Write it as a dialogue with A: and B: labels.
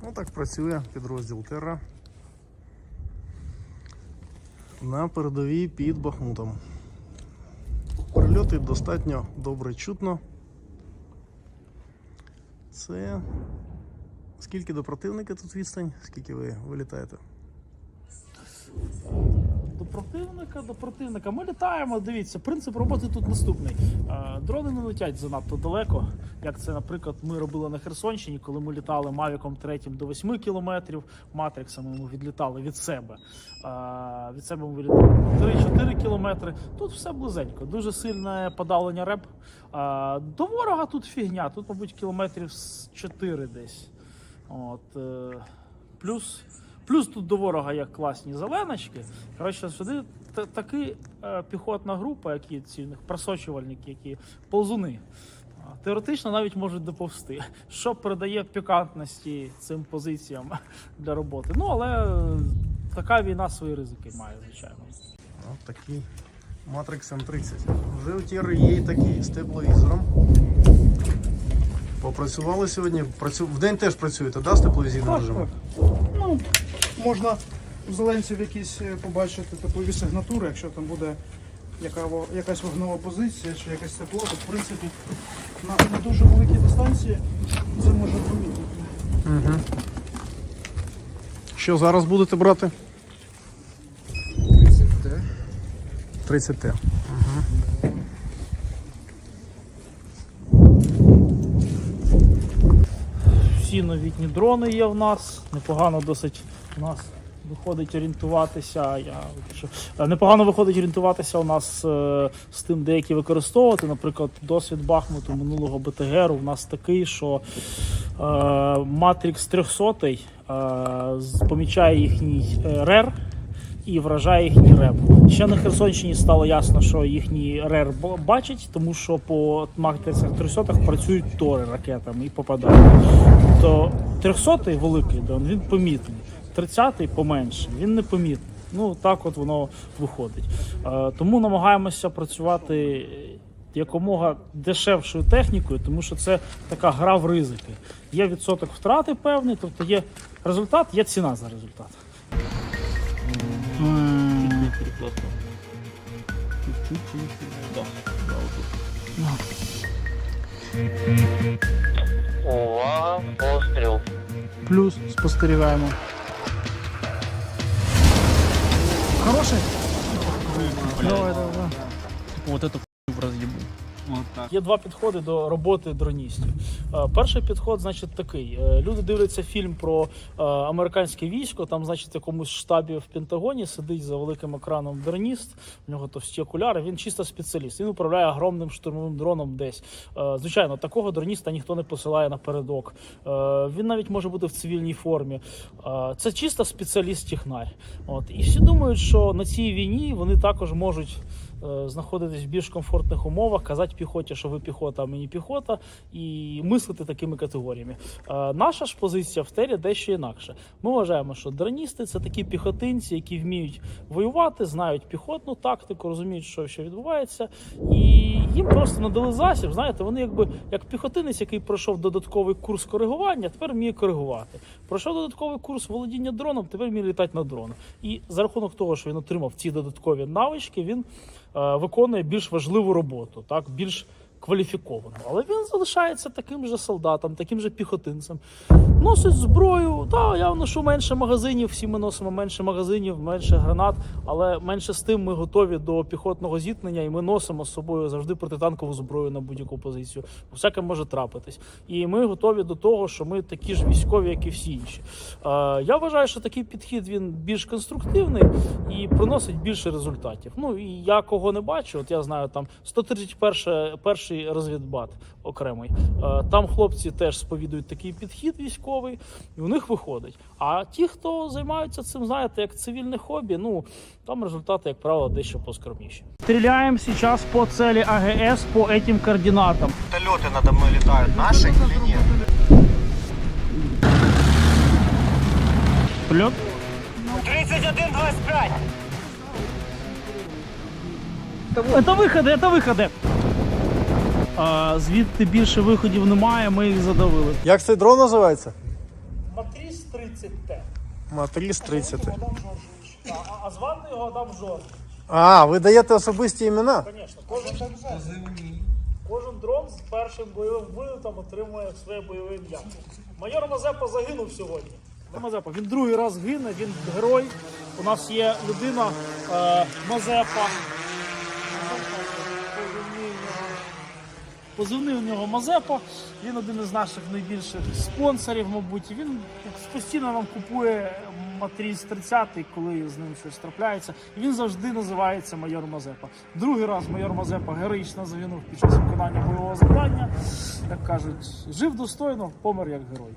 A: Ну так працює підрозділ Терра на передовій під Бахмутом. Прильоти достатньо добре чутно. Це скільки до противника тут відстань? Скільки ви вилітаєте?
B: До противника. Ми літаємо, дивіться, принцип роботи тут наступний. Дрони не летять занадто далеко, як це, наприклад, ми робили на Херсонщині, коли ми літали Мавіком 3 до 8 кілометрів, Матриксами ми відлітали від себе. Від себе ми вилітали 3-4 кілометри. Тут все близенько, дуже сильне подавлення РЕБ. До ворога тут фігня, тут, мабуть, кілометрів 4 десь. Плюс тут до ворога є класні зеленочки. Коротше, сюди такі піхотна група, які ці просочувальники, які ползуни, теоретично навіть можуть доповзти, що придає пікантності цим позиціям для роботи. Ну, але така війна свої ризики має, звичайно.
A: Ось такий Matrix M30. Вже у Терри є і такий з тепловізором. Попрацювали сьогодні. Вдень теж працюєте, да, з тепловізійним режимом?
C: Ну, можна в зеленців якісь побачити теплові сигнатури, якщо там буде якась вогнева позиція чи якесь тепло, то в принципі на дуже великій дистанції це можна помітити.
A: Угу. Що зараз будете брати?
C: 30Т.
A: 30Т. Угу.
B: Всі новітні дрони є в нас, непогано досить у нас виходить орієнтуватися. Непогано виходить орієнтуватися у нас з тим, деякі використовувати. Наприклад, досвід Бахмуту минулого БТГРу у нас такий, що Matrix 300 помічає їхній РЕР і вражає їхній РЕБ. Ще на Херсонщині стало ясно, що їхній РЕР бачить, тому що по Matrix 300 працюють тори ракетами і попадають. То 300-й великий дрон, він помітний. 30-й поменше, він не помітний. Ну, так от воно виходить. Тому намагаємося працювати якомога дешевшою технікою, тому що це така гра в ризики. Є відсоток втрати певний, тобто є результат, є ціна за результат.
D: Увага, постріл.
B: Плюс спостерігаємо.
C: Хороший?
B: Давай.
E: Вот эту в разъебу. Вот так.
B: Є два підходи до роботи дроністів. Перший підход, значить, такий. Люди дивляться фільм про американське військо, там, значить, в якомусь штабі в Пентагоні сидить за великим екраном дроніст, у нього товсті окуляри, він чисто спеціаліст, він управляє огромним штурмовим дроном десь. Звичайно, такого дроніста ніхто не посилає напередок. Він навіть може бути в цивільній формі. Це чисто спеціаліст-технарь. І всі думають, що на цій війні вони також можуть знаходитись в більш комфортних умовах, казати піхоті, що ви піхота, а мені піхота, і мислити такими категоріями. Наша ж позиція в Террі дещо інакше. Ми вважаємо, що дроністи – це такі піхотинці, які вміють воювати, знають піхотну тактику, розуміють, що відбувається, і їм просто надали засіб, знаєте, вони якби як піхотинець, який пройшов додатковий курс коригування, тепер вміє коригувати. Пройшов додатковий курс володіння дроном, тепер вміє літати на дрону. І за рахунок того, що він отримав ці додаткові навички, він виконує більш важливу роботу, так, більш кваліфіковану. Але він залишається таким же солдатом, таким же піхотинцем. Носить зброю, я ношу менше магазинів, всі ми носимо менше магазинів, менше гранат, але менше з тим ми готові до піхотного зіткнення, і ми носимо з собою завжди протитанкову зброю на будь-яку позицію. Всяке може трапитись. І ми готові до того, що ми такі ж військові, як і всі інші. Я вважаю, що такий підхід, він більш конструктивний і приносить більше результатів. Ну, і я кого не бачу, от я знаю, там 131-й розвідбат окремий. Там хлопці теж сповідують такий підхід військовий, і у них виходить. А ті, хто займаються цим, знаєте, як цивільне хобі, там результати, як правило, дещо поскромніші. Стріляємо зараз по цілі АГС по этим координатам.
A: Вертольоты надо мной летают, наши или нет?
B: Прильот?
D: 31-25.
B: Це виходи. Звідти більше виходів немає, ми їх задавили.
A: Як цей дрон називається?
B: Матріс 30Т.
A: Матріс 30.
C: Адам Жоржович.
B: А звати його Адам Жорж.
A: А, ви даєте особисті імена?
B: Звісно, кожен дрон з першим бойовим вилітом отримує своє бойове ім'я. Майор Мазепа загинув сьогодні. Мазепа, він другий раз гине, він герой. У нас є людина Мазепа. Позивний у нього Мазепа. Він один із наших найбільших спонсорів, мабуть. Він постійно нам купує Матріс 30, коли з ним щось трапляється. І він завжди називається майор Мазепа. Другий раз майор Мазепа героїчно загинув під час виконання бойового завдання. Як кажуть, жив достойно, помер як герой.